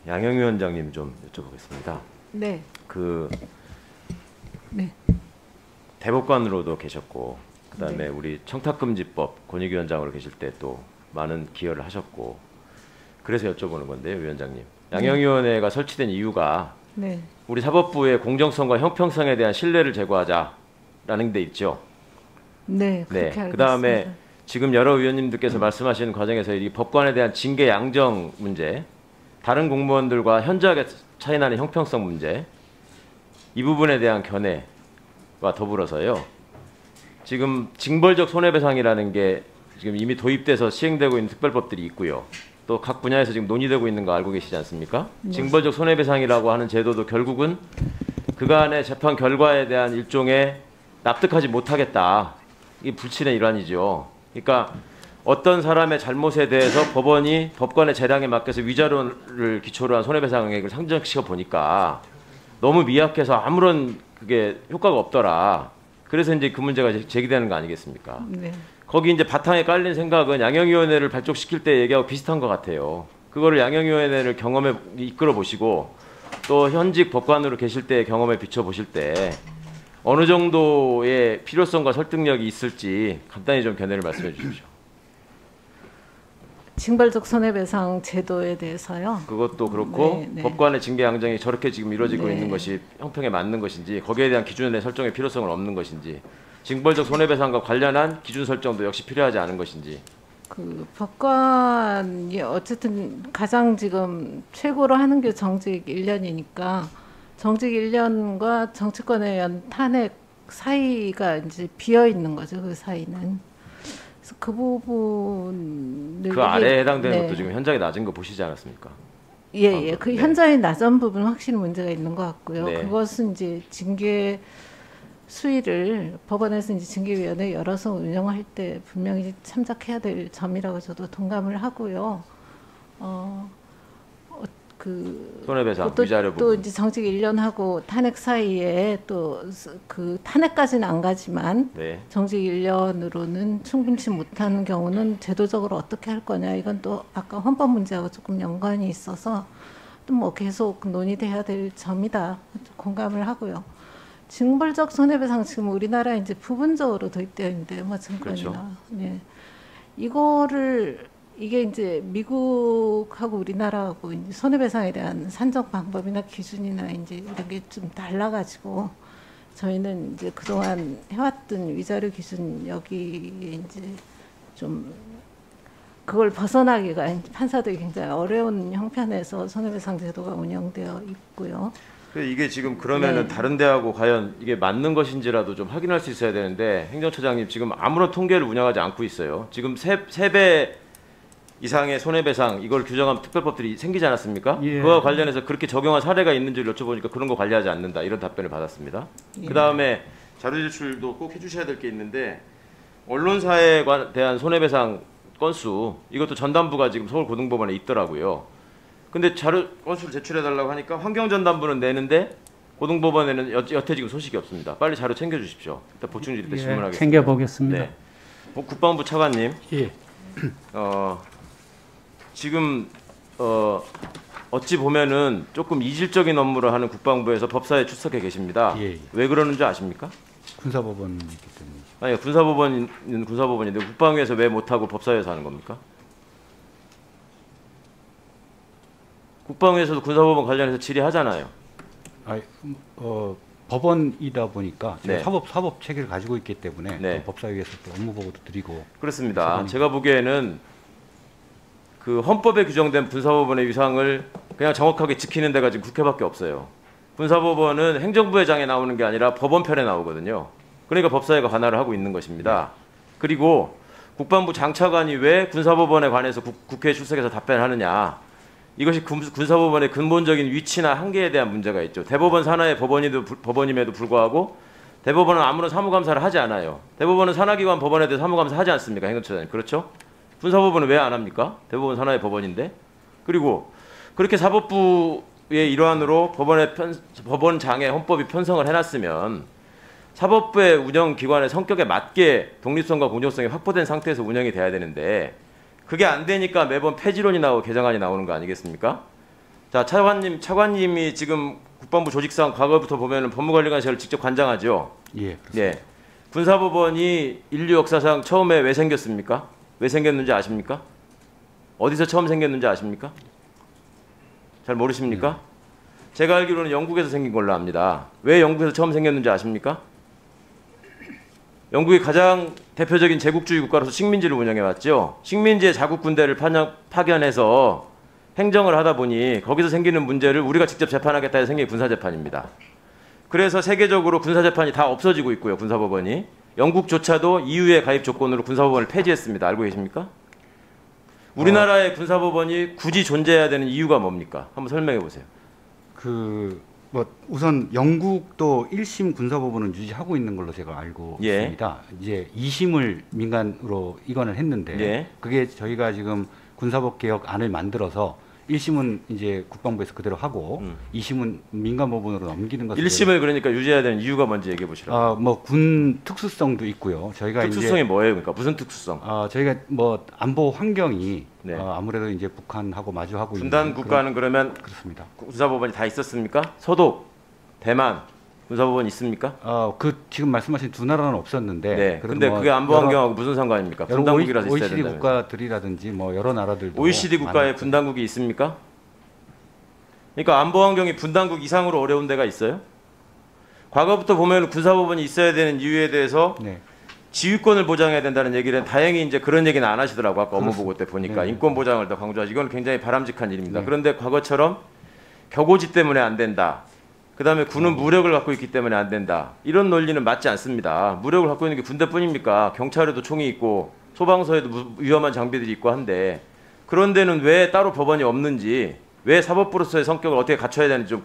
양영 위원장님 좀 여쭤보겠습니다. 네. 네. 대법관으로도 계셨고, 그다음에 네. 우리 청탁금지법 권익위원장으로 계실 때 또 많은 기여를 하셨고, 그래서 여쭤보는 건데요, 위원장님. 양형위원회가 설치된 이유가 네. 우리 사법부의 공정성과 형평성에 대한 신뢰를 제고하자라는 데 있죠. 네. 그렇게 알고 그다음에 있습니다. 지금 여러 위원님들께서 말씀하시는 과정에서 이 법관에 대한 징계 양정 문제, 다른 공무원들과 현저하게 차이나는 형평성 문제, 이 부분에 대한 견해와 더불어서요. 지금 징벌적 손해배상이라는 게 지금 이미 도입돼서 시행되고 있는 특별법들이 있고요. 또 각 분야에서 지금 논의되고 있는 거 알고 계시지 않습니까? 네. 징벌적 손해배상이라고 하는 제도도 결국은 그간의 재판 결과에 대한 일종의 납득하지 못하겠다. 이게 불신의 일환이죠. 그러니까 어떤 사람의 잘못에 대해서 법원이 법관의 재량에 맡겨서 위자료를 기초로 한 손해배상액을 상정시켜 보니까 너무 미약해서 아무런 그게 효과가 없더라. 그래서 이제 그 문제가 제기되는 거 아니겠습니까? 네. 거기 이제 바탕에 깔린 생각은 양형위원회를 발족시킬 때 얘기하고 비슷한 것 같아요. 그거를 양형위원회를 경험에 이끌어 보시고 또 현직 법관으로 계실 때의 경험에 비춰 보실 때 어느 정도의 필요성과 설득력이 있을지 간단히 좀 견해를 말씀해 주십시오. 징벌적 손해배상 제도에 대해서요. 그것도 그렇고 네, 네. 법관의 징계 양정이 저렇게 지금 이루어지고 네. 있는 것이 형평에 맞는 것인지 거기에 대한 기준의 설정의 필요성은 없는 것인지 징벌적 손해배상과 관련한 기준 설정도 역시 필요하지 않은 것인지. 그 법관이 어쨌든 가장 지금 최고로 하는 게 정직 1년이니까 정직 1년과 정치권에 의한 탄핵 사이가 이제 비어 있는 거죠. 그 사이는. 그래서 그 부분을 그 아래에 해당되는 네. 것도 지금 현장에 낮은 거 보시지 않았습니까? 예. 그 네. 현장에 낮은 부분 확실히 문제가 있는 것 같고요. 네. 그것은 이제 징계 수위를 법원에서 이제 징계위원회 열어서 운영할 때 분명히 참작해야 될 점이라고 저도 동감을 하고요. 그 손해배상, 또, 위자료 또 부분. 이제 정직 1년하고 탄핵 사이에 또 그 탄핵까지는 안 가지만 네. 정직 1년으로는 충분치 못하는 경우는 제도적으로 어떻게 할 거냐 이건 또 아까 헌법 문제하고 조금 연관이 있어서 또 뭐 계속 논의돼야 될 점이다 공감을 하고요. 징벌적 손해배상 지금 우리나라 이제 부분적으로 도입되어 있는데 뭐 증권이나 그렇죠. 네. 이게 이제 미국하고 우리나라하고 이제 손해배상에 대한 산정 방법이나 기준이나 이제 이런 게 좀 달라가지고 저희는 이제 그동안 해왔던 위자료 기준 여기 이제 좀 그걸 벗어나기가 판사들이 굉장히 어려운 형편에서 손해배상 제도가 운영되어 있고요. 이게 지금 그러면은 네. 다른 데하고 과연 이게 맞는 것인지라도 좀 확인할 수 있어야 되는데 행정처장님 지금 아무런 통계를 운영하지 않고 있어요. 지금 세 배 이상의 손해배상 이걸 규정한 특별법들이 생기지 않았습니까? 예. 그와 관련해서 그렇게 적용한 사례가 있는지를 여쭤보니까 그런 거 관리하지 않는다 이런 답변을 받았습니다. 예. 그다음에 자료 제출도 꼭 해주셔야 될 게 있는데 언론사에 대한 손해배상 건수 이것도 전담부가 지금 서울고등법원에 있더라고요. 근데 자료 건수를 제출해달라고 하니까 환경전담부는 내는데 고등법원에는 여태 지금 소식이 없습니다. 빨리 자료 챙겨주십시오. 일단 보충질의 때 예, 질문하겠습니다. 챙겨보겠습니다. 네. 국방부 차관님, 예. 지금 어찌 보면은 조금 이질적인 업무를 하는 국방부에서 법사에 출석해 계십니다. 예. 왜 그러는 줄 아십니까? 군사법원이기 때문에. 아니 군사법원은 군사법원인데 국방위에서 왜 못하고 법사위에서 하는 겁니까? 국방위에서도 군사법원 관련해서 질의하잖아요. 법원이다 보니까 네. 사법 체계를 가지고 있기 때문에 네. 법사위에서 또 업무 보고도 드리고. 그렇습니다. 법사위는. 제가 보기에는 그 헌법에 규정된 군사법원의 위상을 그냥 정확하게 지키는 데가 지금 국회밖에 없어요. 군사법원은 행정부의 장에 나오는 게 아니라 법원편에 나오거든요. 그러니까 법사위가 관할을 하고 있는 것입니다. 그리고 국방부 장차관이 왜 군사법원에 관해서 국회에 출석해서 답변하느냐. 이것이 군사법원의 근본적인 위치나 한계에 대한 문제가 있죠. 대법원 산하의 법원임에도 불구하고 대법원은 아무런 사무감사를 하지 않아요. 대법원은 산하기관 법원에 대해 사무감사 하지 않습니까? 행정처장님. 그렇죠? 군사법원은 왜 안 합니까? 대법원 산하의 법원인데. 그리고 그렇게 사법부의 일환으로 법원장에 헌법이 편성을 해놨으면 사법부의 운영기관의 성격에 맞게 독립성과 공정성이 확보된 상태에서 운영이 돼야 되는데 그게 안 되니까 매번 폐지론이 나오고 개정안이 나오는 거 아니겠습니까? 자, 차관님이 지금 국방부 조직상 과거부터 보면은 법무관리관실을 직접 관장하죠. 예. 네. 군사법원이 인류 역사상 처음에 왜 생겼습니까? 왜 생겼는지 아십니까? 어디서 처음 생겼는지 아십니까? 잘 모르십니까? 제가 알기로는 영국에서 생긴 걸로 압니다. 왜 영국에서 처음 생겼는지 아십니까? 영국이 가장 대표적인 제국주의 국가로서 식민지를 운영해왔죠. 식민지의 자국 군대를 파견해서 행정을 하다 보니 거기서 생기는 문제를 우리가 직접 재판하겠다 해서 생긴 군사재판입니다. 그래서 세계적으로 군사재판이 다 없어지고 있고요. 군사법원이. 영국조차도 EU의 가입 조건으로 군사법원을 폐지했습니다. 알고 계십니까? 우리나라의 군사법원이 굳이 존재해야 되는 이유가 뭡니까? 한번 설명해 보세요. 뭐 우선 영국도 1심 군사법원은 유지하고 있는 걸로 제가 알고 예. 있습니다. 이제 2심을 민간으로 이관을 했는데 예. 그게 저희가 지금 군사법 개혁안을 만들어서 1심은 이제 국방부에서 그대로 하고 2심은 민간법원으로 넘기는 것을 1심을 그러니까 유지해야 되는 이유가 뭔지 얘기해 보시라고. 뭐 군 특수성도 있고요. 저희가 특수성이 이제 뭐예요? 그러니까 무슨 특수성? 저희가 뭐 안보 환경이 네. 아무래도 이제 북한하고 마주하고 분단 있는 국가는 그러면 그렇습니다. 군사법원이 다 있었습니까? 소독, 대만 군사법원 있습니까? 지금 말씀하신 두 나라는 없었는데. 네. 그래도 근데 뭐 그게 안보 여러- 환경하고 무슨 상관입니까? 여러 분단국이라서 있어야 OECD 된다면. 국가들이라든지 뭐 여러 나라들도 OECD 국가에 많았고. 분단국이 있습니까? 그러니까 안보 환경이 분단국 이상으로 어려운 데가 있어요? 과거부터 보면 군사법원이 있어야 되는 이유에 대해서 네. 지휘권을 보장해야 된다는 얘기는 다행히 이제 그런 얘기는 안 하시더라고. 아까 업무보고 때 보니까 네. 인권 보장을 더 강조하지. 이건 굉장히 바람직한 일입니다. 네. 그런데 과거처럼 격오지 때문에 안 된다. 그다음에 군은 무력을 갖고 있기 때문에 안 된다. 이런 논리는 맞지 않습니다. 무력을 갖고 있는 게 군대뿐입니까? 경찰에도 총이 있고 소방서에도 위험한 장비들이 있고 한데 그런 데는 왜 따로 법원이 없는지 왜 사법부로서의 성격을 어떻게 갖춰야 되는지 좀